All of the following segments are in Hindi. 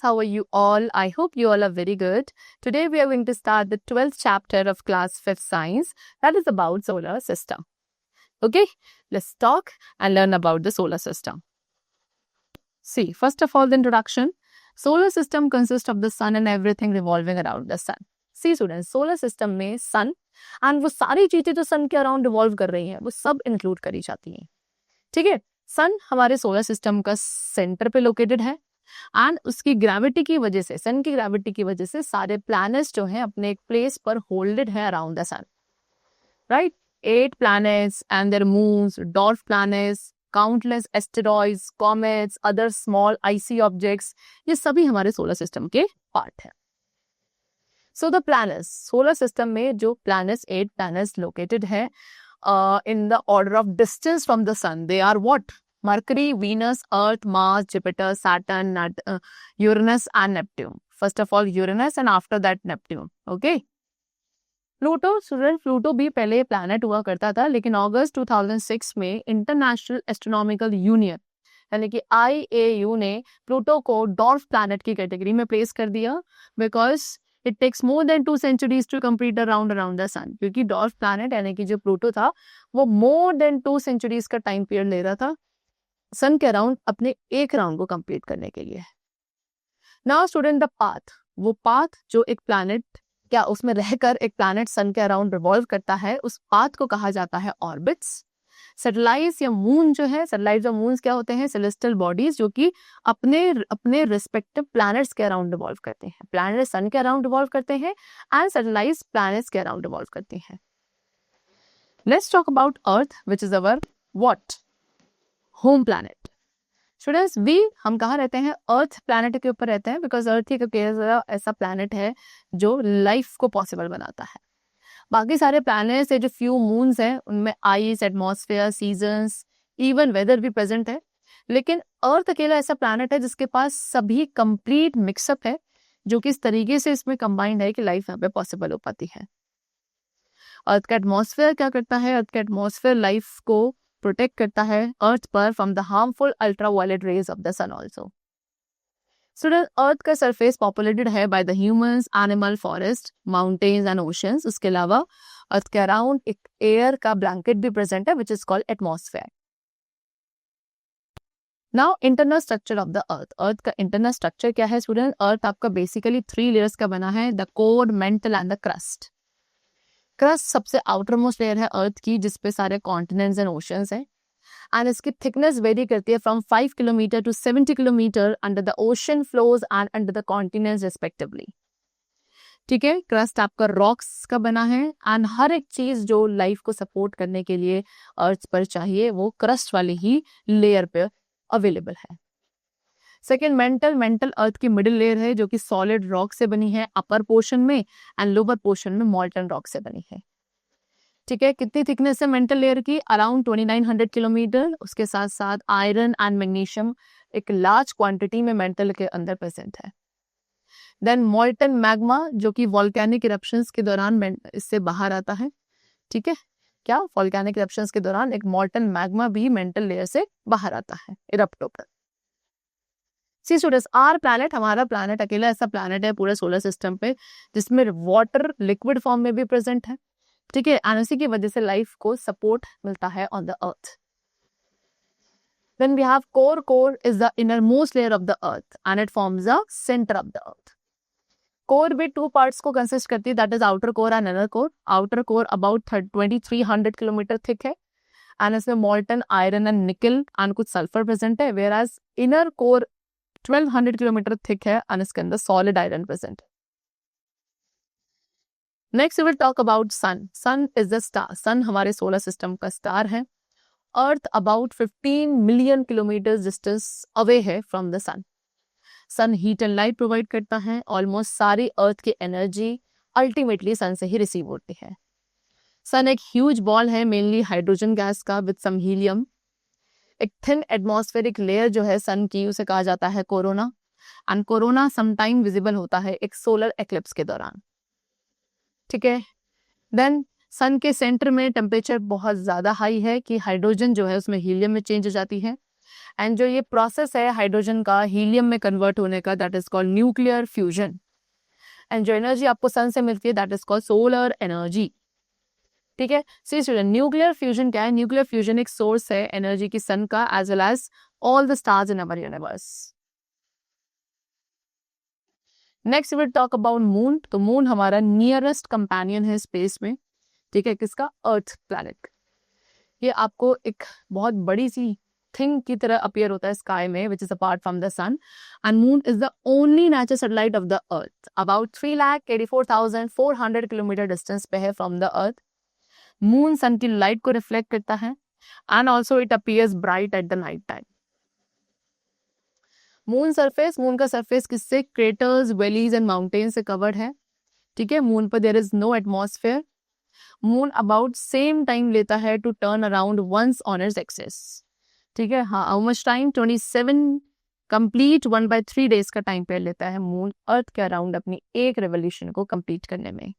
how are you all? I hope you all are very good. Today we are going to start the 12th chapter of class 5th science, that is about solar system. Okay, let's talk and learn about the solar system. See, first of all, the introduction. Solar system consists of the sun and everything revolving around the sun. See students, solar system में sun and वो सारी चीजें जो sun के around revolve कर रही हैं वो सब include करी जाती हैं. ठीक है, सन हमारे सोलर सिस्टम का सेंटर पे लोकेटेड है एंड उसकी ग्रेविटी की वजह से, सन की ग्रेविटी की वजह से सारे प्लैनेट्स जो हैं अपने एक प्लेस पर होल्डेड है around the sun. Right, 8 planets and their moons, dwarf planets, countless asteroids, comets, other small icy objects, ये सभी हमारे सोलर सिस्टम के पार्ट है. So the planets, solar system में जो प्लैनेट्स 8 प्लैनेट्स लोकेटेड है in the order of distance from the sun, they are what? Mercury, Venus, Earth, Mars, Jupiter, Saturn, Uranus and Neptune. First of all Uranus and after that Neptune. Okay. Pluto, student Pluto भी पहले प्लैनेट हुआ करता था, लेकिन अगस्त 2006 में इंटरनेशनल एस्ट्रोनॉमिकल यूनियन यानी कि IAU ने प्लूटो को डॉर्फ प्लैनेट की कैटेगरी में प्लेस कर दिया because it takes more than 2 centuries to complete around the sun. क्योंकि डॉर्फ प्लैनेट यानी कि जो प्लूटो था वो मोर देन 2 centuries का टाइम पीरियड ले रहा था सन के अराउंड अपने एक राउंड को कंप्लीट करने के लिए. नाउ स्टूडेंट, द पाथ, वो पाथ जो एक प्लैनेट क्या उसमें रहकर एक प्लैनेट सन के अराउंड रिवॉल्व करता है, उस पाथ को कहा जाता है ऑर्बिट्स. सैटेलाइट्स या मून जो है, सैटेलाइट्स और मून्स क्या होते हैं? सेलेस्टियल बॉडीज जो कि अपने रिस्पेक्टिव प्लैनेट्स के अराउंड रिवॉल्व करते हैं. प्लैनेट सन के अराउंड रिवॉल्व करते हैं एंड सैटेलाइट्स प्लैनेट्स के अराउंड रिवॉल्व करती हैं. Let's talk about earth which is our what? Home planet. Students, हम कहाँ रहते हैं? अर्थ प्लैनेट के ऊपर रहते हैं बिकॉज अर्थ ही ऐसा प्लैनेट है जो लाइफ को पॉसिबल बनाता है. बाकी सारे प्लैनेट्स, जो फ्यू मून्स हैं उनमें ice, atmosphere, seasons, even weather भी प्रेजेंट है, लेकिन अर्थ अकेला ऐसा प्लैनेट है जिसके पास सभी कंप्लीट मिक्सअप है जो कि इस तरीके से इसमें कंबाइंड है कि लाइफ यहाँ पे पॉसिबल हो पाती है. अर्थ का एटमॉस्फेयर क्या करता है? अर्थ का एटमॉस्फेयर लाइफ को प्रोटेक्ट करता है अर्थ पर from the harmful ultraviolet rays of the sun also. Student, earth का सरफेस पॉपुलेटेड है by the humans, animal, forest, mountains and oceans. उसके अलावा अर्थ के अराउंड एक एयर का ब्लैंकेट भी प्रेजेंट है which is called atmosphere. Now internal structure of the earth. Earth का इंटरनल स्ट्रक्चर क्या है स्टूडेंट? अर्थ आपका बेसिकली 3 लेयर्स का बना है, the core, mantle and the crust. Crust सबसे आउटर मोस्ट लेयर है अर्थ की जिसपे सारे कॉन्टिनेंट्स एंड ओशंस हैं एंड इसकी थिकनेस वेरी करती है from 5 kilometre to 70 kilometre under the ocean floors and under the continents respectively. ठीक है, क्रस्ट आपका रॉक्स का बना है एंड हर एक चीज जो लाइफ को सपोर्ट करने के लिए अर्थ पर चाहिए वो क्रस्ट वाली ही लेयर पे अवेलेबल है. सेकेंड, मेंटल अर्थ की मिडिल लेयर है जो कि सॉलिड रॉक से बनी है अपर पोर्शन में एंड लोअर पोर्शन में मॉल्टन रॉक से बनी है. ठीक है, कितनी थिकनेस है मेंटल लेयर की? Around 2900 kilometre. उसके साथ साथ आयरन एंड मैग्नीशियम एक लार्ज क्वांटिटी में मेंटल के अंदर प्रेजेंट है. देन मॉल्टन मैग्मा जो कि वॉल्केनिक इरप्शंस के दौरान इससे बाहर आता है. ठीक है, क्या वॉल्केनिक इरप्शंस के दौरान एक मॉल्टन मैग्मा भी मेंटल लेयर से बाहर आता है इरप्ट होकर. सी स्टूडेंट्स, आर प्लैनेट, हमारा प्लैनेट अकेला ऐसा प्लैनेट है पूरे सोलर सिस्टम पे जिसमें वाटर लिक्विड फॉर्म में भी प्रेजेंट है. ठीक है, एंड उसी की वजह से लाइफ को सपोर्ट मिलता है on the earth. Then we have core. Core is the inner most layer of the earth and it forms the centre of the earth. Core भी 2 पार्ट्स को कंसिस्ट करती है, that is outer core and inner core. Outer core about 2300 kilometre thick है एंड इसमें molten iron and nickel and कुछ सल्फर प्रेजेंट है, whereas inner core 1200 kilometre thick है एंड इसके अंदर सॉलिड आयरन प्रेजेंट है. Next we will talk about sun. Sun is the star. Sun हमारे सोलर सिस्टम का स्टार है. Earth about 15 million kilometre distance away है from the sun. Sun heat and light provide करता है. ऑलमोस्ट सारी अर्थ की एनर्जी अल्टीमेटली सन से ही रिसीव होती है. सन एक ह्यूज बॉल है मेनली हाइड्रोजन गैस का विद सम हीलियम. एक थिन एटमॉस्फेरिक लेयर जो है सन की उसे कहा जाता है corona and corona sometime visible होता है एक सोलर एक्लिप्स के दौरान. ठीक है, देन सन के सेंटर में टेम्परेचर बहुत ज़्यादा हाई है कि हाइड्रोजन जो है उसमें हीलियम में चेंज हो जाती है एंड जो ये प्रोसेस है हाइड्रोजन का हीलियम में कन्वर्ट होने का, that is called nuclear fusion. And जो एनर्जी आपको सन से मिलती है that is called solar energy. ठीक है, सी स्टूडेंट, न्यूक्लियर फ्यूजन क्या है? न्यूक्लियर फ्यूजन एक सोर्स है एनर्जी की सन का, as well as all the stars in our universe. Next will talk about moon. तो मून हमारा नियरेस्ट कंपेनियन है स्पेस में, ठीक है, किसका? Earth planet. ये आपको एक बहुत बड़ी सी थिंग की तरह अपीयर होता है स्काई में, which is apart from the sun, and moon is the only natural satellite of the earth. About 3,84,400 kilometre distance पे है from the earth. Moon sun की लाइट को रिफ्लेक्ट करता है and also it appears bright at the night time. Moon का सरफेस किससे? क्रेटर्स, वैलीज एंड माउंटेन से कवर्ड है। ठीक है, मून पर there is no atmosphere. Moon about same time लेता है to turn around once on its axis. ठीक है, हाँ, how much time? 27 complete 1/3 days का टाइम पीरियड लेता है मून अर्थ के अराउंड अपनी एक रेवोल्यूशन को कंप्लीट करने में।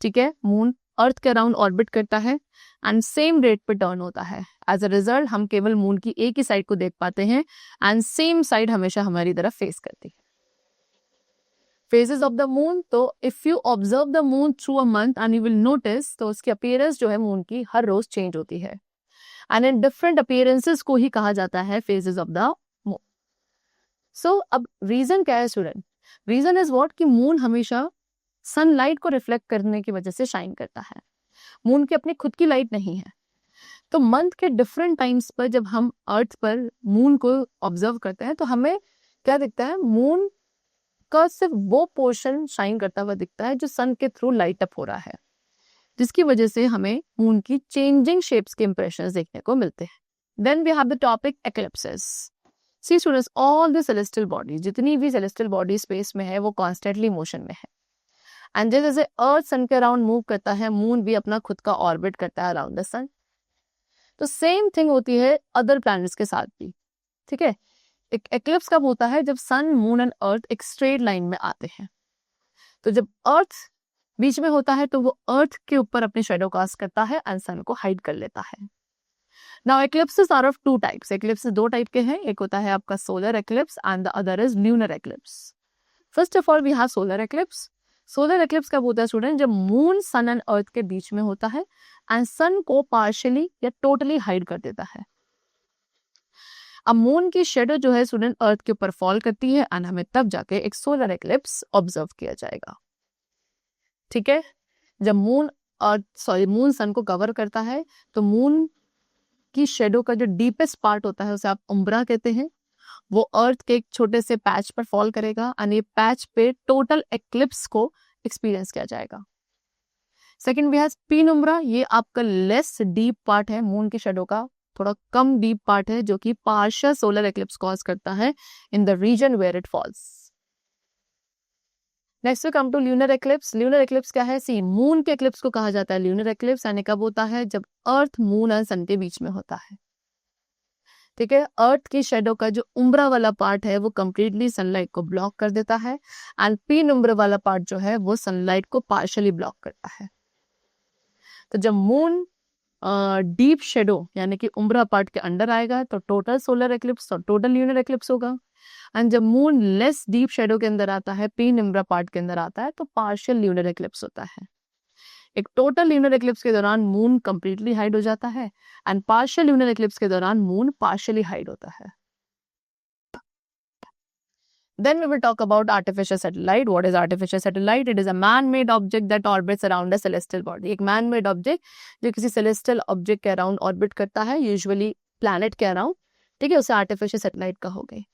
ठीक है, मून अर्थ के अराउंड ऑर्बिट करता है एंड सेम रेट पे टर्न होता है। एज अ रिजल्ट हम केवल मून की एक ही साइड को देख पाते हैं एंड सेम साइड हमेशा हमारी तरफ फेस करती है। फेजेस ऑफ द मून, तो if you observe the moon through a month and you will notice, तो उसकी अपीयरेंस जो है मून की हर रोज चेंज होती है एंड इन डिफरेंट अपीयरेंसेस को ही कहा जाता है फेजेस ऑफ द मून। सो अब रीजन क्या है स्टूडेंट? रीजन इज व्हाट, कि मून हमेशा सनलाइट को रिफ्लेक्ट करने की वजह से शाइन करता है। मून की अपनी खुद की लाइट नहीं है। तो मंथ के डिफरेंट टाइम्स पर जब हम अर्थ पर मून को ऑब्जर्व करते हैं तो हमें क्या दिखता है? मून का सिर्फ वो पोर्शन शाइन करता हुआ दिखता है जो सन के थ्रू लाइट अप हो रहा है, जिसकी वजह से हमें मून की चेंजिंग शेप्स के इंप्रेशंस देखने को मिलते हैं। Then we have the topic eclipses. See students, all the celestial body, जितनी भी सेलेस्टियल बॉडी स्पेस में है वो कॉन्स्टेंटली मोशन में है। एंड जैसे अर्थ सन के अराउंड मूव करता है, मून भी अपना खुद का ऑर्बिट करता है अराउंड द सन। तो सेम थिंग होती है अदर प्लैनेट्स के साथ भी। ठीक है, एक एक्लिप्स कब होता है? जब सन, मून एंड अर्थ एक स्ट्रेट लाइन में आते हैं। तो जब अर्थ बीच में होता है तो वो अर्थ के ऊपर अपनी शेडो कास्ट करता है एंड सन को हाइड कर लेता है। Now eclipses are of two types. Eclipses दो टाइप के हैं, एक होता है आपका solar eclipse and the other is lunar eclipse. First of all we have solar eclipse. Solar eclipse कब होता है स्टूडेंट? जब मून, सन एंड अर्थ के बीच में होता है एंड सन को पार्शियली या टोटली हाइड कर देता है। अब मून की शेडो जो है स्टूडेंट अर्थ के ऊपर फॉल करती है एंड हमें तब जाके एक सोलर एक्लिप्स ऑब्जर्व किया जाएगा। ठीक है, जब मून सन को कवर करता है तो मून की शेडो का जो डीपेस्ट पार्ट होता है उसे आप उम्ब्रा कहते हैं, वो अर्थ के एक छोटे से पैच पर फॉल करेगा एंड ये पैच पे टोटल एक्लिप्स को एक्सपीरियंस किया जाएगा। Second we have penumbra. ये आपका लेस डीप पार्ट है मून की शेडो का, थोड़ा कम डीप पार्ट है, जो कि पार्शियल सोलर एक्लिप्स कॉज करता है in the region where it falls. Next we come to lunar eclipse. Lunar eclipse क्या है? सी, मून के एक्लिप्स को कहा जाता है ल्यूनर एक्लिप्स, यानी कब होता है? जब अर्थ, मून और सन के बीच में होता है। ठीक है, अर्थ की शेडो का जो उम्ब्रा वाला पार्ट है वो कंप्लीटली सनलाइट को ब्लॉक कर देता है एंड पीनुम्ब्रा वाला पार्ट जो है वो सनलाइट को पार्शियली ब्लॉक करता है। तो जब मून डीप शेडो यानी कि उम्ब्रा पार्ट के अंडर आएगा तो टोटल सोलर एक्लिप्स और टोटल ल्यूनर एक्लिप्स होगा, एंड जब मून लेस डीप शेडो के अंदर आता है, पीनुम्ब्रा पार्ट के अंदर आता है, तो पार्शियल ल्यूनर एक्लिप्स होता है। एक टोटल ल्यूनर एक्लिप्स के दौरान मून कंप्लीटली हाइड हो जाता है एंड पार्शियल ल्यूनर एक्लिप्स के दौरान मून पार्शियली हाइड होता है। Then we will talk about artificial satellite. What is artificial satellite? It is a man-made object that orbits around a celestial body. एक man-made object जो किसी celestial object के around orbit करता है, usually planet के around, ठीक है, उसे artificial satellite कहोगे।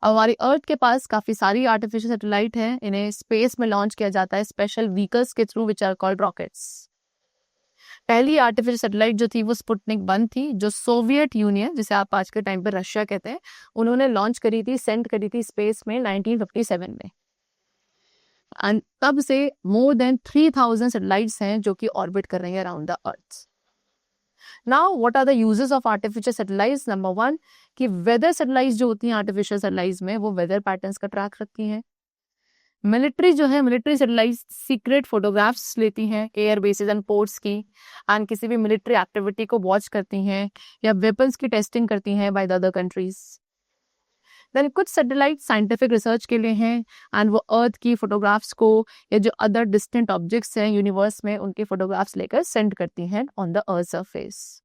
अब हमारी अर्थ के पास काफी सारी आर्टिफिशियल सैटेलाइट है, इन्हें स्पेस में लॉन्च किया जाता है स्पेशल व्हीकल्स के through which are called rockets. पहली आर्टिफिशियल सैटेलाइट जो थी वो स्पुतनिक 1 थी, जो सोवियत यूनियन, जिसे आप आज के टाइम पे रशिया कहते हैं, उन्होंने लॉन्च करी थी, सेंड करी थी स्पेस में 1957 में। एंड तब से मोर देन 3000 सैटेलाइट्स हैं जो कि ऑर्बिट कर रही हैं around the earth. Now what are the uses of artificial satellites? Number 1 कि वेदर सैटेलाइट्स जो होती हैं आर्टिफिशियल सैटेलाइट्स में, वो वेदर पैटर्न्स का ट्रैक रखती हैं। मिलिट्री जो है, मिलिट्री सैटेलाइट सीक्रेट फोटोग्राफ्स लेती हैं एयर बेसिस एंड पोर्ट्स की, एंड किसी भी मिलिट्री एक्टिविटी को वॉच करती हैं या वेपन्स की टेस्टिंग करती हैं by the other countries. Then कुछ सैटेलाइट साइंटिफिक रिसर्च के लिए हैं, एंड वो अर्थ की फोटोग्राफ्स को या जो अदर डिस्टेंट ऑब्जेक्ट्स हैं यूनिवर्स में उनके फोटोग्राफ्स लेकर सेंड करती हैं on the earth surface.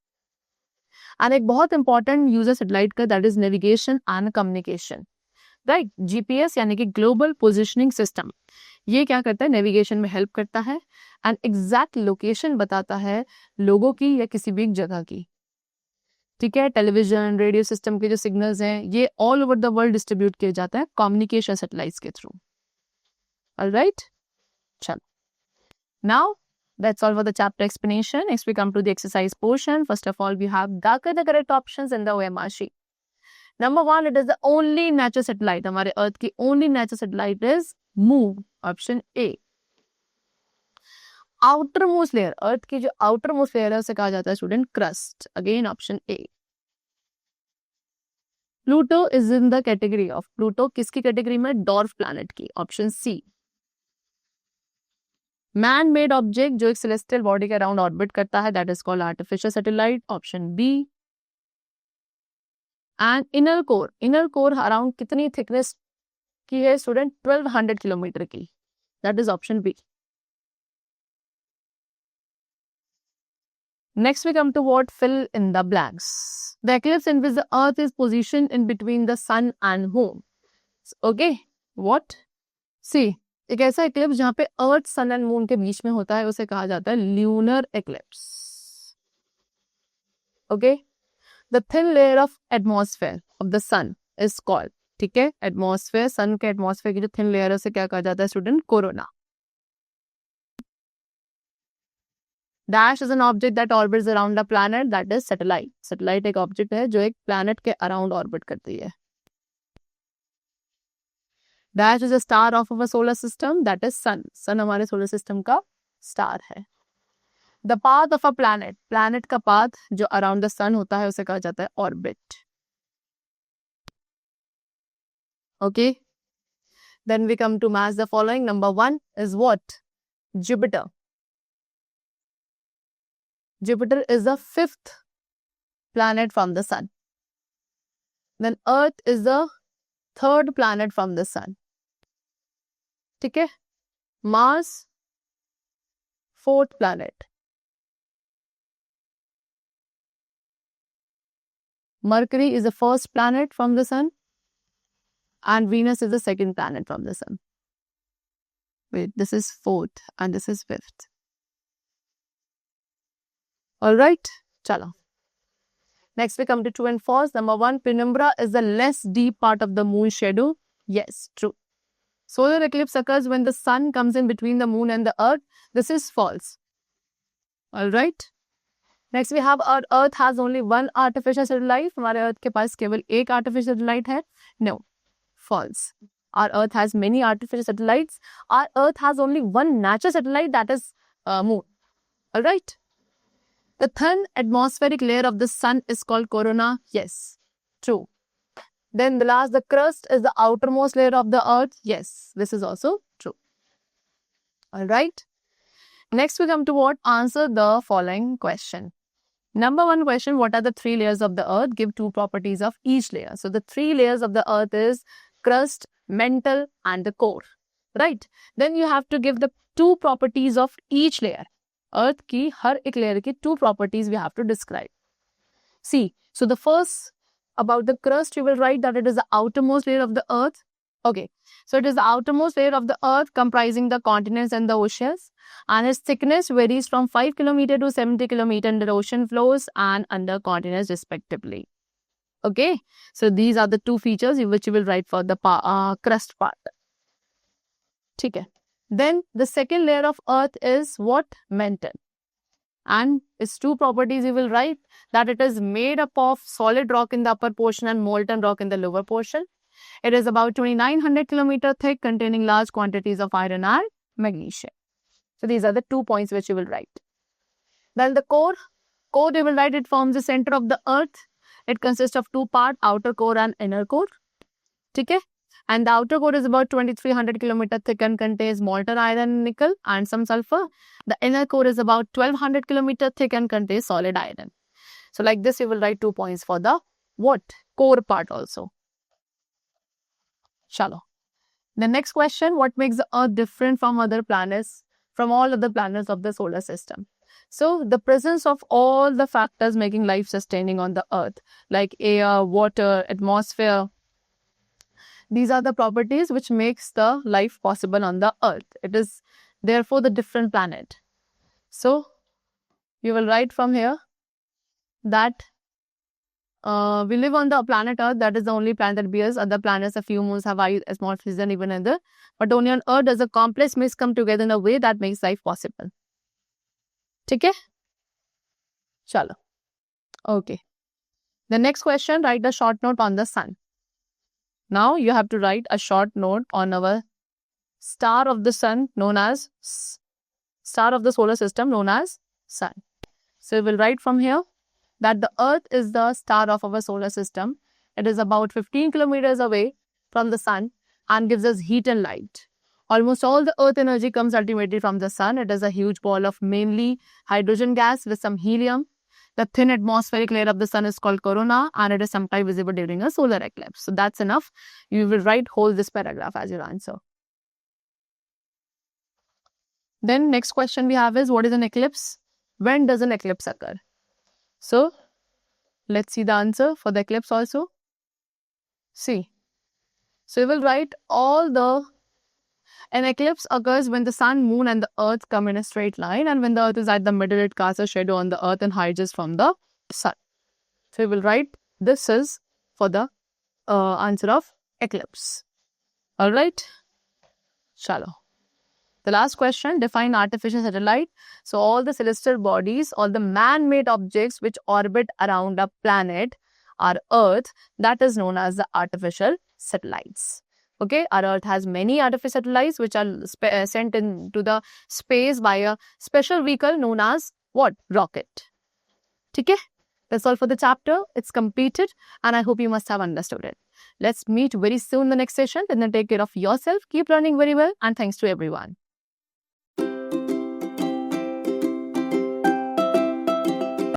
And एक बहुत इंपॉर्टेंट यूजर सैटेलाइट का, that is navigation and communication, right. GPS यानी कि ग्लोबल पोजिशनिंग सिस्टम, ये क्या करता है, नेविगेशन में हेल्प करता है एंड एग्जैक्ट लोकेशन बताता है लोगों की या किसी भी एक जगह की। ठीक है, टेलीविजन रेडियो सिस्टम के जो सिग्नल्स हैं ये all over the world distribute किए जाते हैं कम्युनिकेशन सैटेलाइट्स के थ्रू। ऑलराइट, चलो now that's all for the chapter explanation. Next we come to the exercise portion. First of all, we have darken the correct options in the OMR sheet. Number 1, it is the only natural satellite. हमारे अर्थ की only natural satellite is Moon. Option A. Outermost layer, अर्थ की जो outermost layer है उसे कहा जाता है student crust. Again option A. Pluto is in the category of, Pluto किसकी कैटेगरी में, dwarf planet की, option C. Man made object जो एक सेलेस्टियल बॉडी के अराउंड ऑर्बिट करता है, that is called artificial satellite, option B. And inner core around कितनी थिकनेस की है स्टूडेंट, 1200 किलोमीटर की, that is option B. Next we come to what, fill in the blanks. The eclipse in which the earth is positioned in between the sun and moon. Okay, what, सी एक ऐसा एक्लिप्स जहां पे अर्थ सन एंड मून के बीच में होता है उसे कहा जाता है lunar eclipse. Okay, the thin layer of atmosphere of the sun is called, ठीक है, एटमॉस्फेयर, सन के एटमॉस्फेयर की जो थिन लेयर है उसे क्या कहा जाता है student, corona. Dash is an object that orbits around the planet, that is satellite. Satellite एक ऑब्जेक्ट है जो एक प्लैनेट के अराउंड ऑर्बिट करती है. Dash is a star of our solar system, that is sun. Sun हमारे सोलर सिस्टम का स्टार है. The path of a planet, planet का पाथ जो अराउंड द सन होता है उसे कहा जाता है orbit. Okay, then we come to match the following. Number 1 is what, Jupiter. Jupiter is the 5th planet from the sun. Then Earth is the 3rd planet from the sun. ठीक है, Mars 4th planet. Mercury is the 1st planet from the sun, and Venus is the 2nd planet from the sun. Wait, this is 4th and this is 5th. All right, chalo. Next we come to true and false. Number 1, penumbra is the less deep part of the moon's shadow. Yes, true. Solar eclipse occurs when the sun comes in between the moon and the earth. This is false. All right. Next we have our earth has only one artificial satellite. हमारे अर्थ के पास केवल एक artificial satellite है. No, false. Our earth has many artificial satellites. Our earth has only one natural satellite, that is moon. All right. The thin atmospheric layer of the sun is called corona. Yes, true. Then the last, the crust is the outermost layer of the earth. Yes, this is also true. All right. Next we come to what? Answer the following question. Number 1 question, what are the 3 layers of the earth? Give 2 properties of each layer. So the 3 layers of the earth is crust, mantle and the core. Right. Then you have to give the 2 properties of each layer. Earth की हर एक लेयर की 2 properties we have to describe. See, so the first about the crust you will write that it is the outermost layer of the earth. Okay, so it is the outermost layer of the earth comprising the continents and the oceans, and its thickness varies from 5 km to 70 km under ocean floors and under continents respectively. Okay, so these are the 2 features which you will write for the crust part. ठीक है. Then the second layer of earth is what? Mantle. And its 2 properties you will write that it is made up of solid rock in the upper portion and molten rock in the lower portion. It is about 2900 km thick, containing large quantities of iron and magnesium. So these are the 2 points which you will write. Then the core you will write it forms the center of the earth. It consists of 2 parts, outer core and inner core. ठीक है. And the outer core is about 2300 kilometer thick and contains molten iron, nickel, and some sulfur. The inner core is about 1200 kilometer thick and contains solid iron. So like this, you will write 2 points for the what? Core part also. Chalo. The next question, what makes the Earth different from other planets, from all other planets of the solar system? So the presence of all the factors making life sustaining on the Earth, like air, water, atmosphere, these are the properties which makes the life possible on the Earth. It is therefore the different planet. So you will write from here that we live on the planet Earth. That is the only planet that bears. Other planets, a few moons have ice, atmosphere, and even other. But only on Earth does a complex mix come together in a way that makes life possible. Okay? Chalo. Okay. The next question, write a short note on the sun. Now you have to write a short note on our star of the sun known as star of the solar system known as sun. So we will write from here that the Earth is the star of our solar system. It is about 15 kilometers away from the sun and gives us heat and light. Almost all the Earth energy comes ultimately from the sun. It is a huge ball of mainly hydrogen gas with some helium. The thin atmospheric layer of the sun is called corona and it is sometimes visible during a solar eclipse. So that's enough. You will write whole this paragraph as your answer. Then next question we have is, what is an eclipse? When does an eclipse occur? So let's see the answer for the eclipse also. See. So we will write an eclipse occurs when the sun, moon and the earth come in a straight line, and when the earth is at the middle, it casts a shadow on the earth and hides us from the sun. So we will write this is for the answer of eclipse. Alright. Chalo. The last question, define artificial satellite. So all the celestial bodies, all the man-made objects which orbit around a planet, our Earth, that is known as the artificial satellites. Okay, our Earth has many artificial satellites which are sent into the space by a special vehicle known as what? Rocket. Okay, that's all for the chapter. It's completed and I hope you must have understood it. Let's meet very soon in the next session. And then take care of yourself. Keep learning very well and thanks to everyone.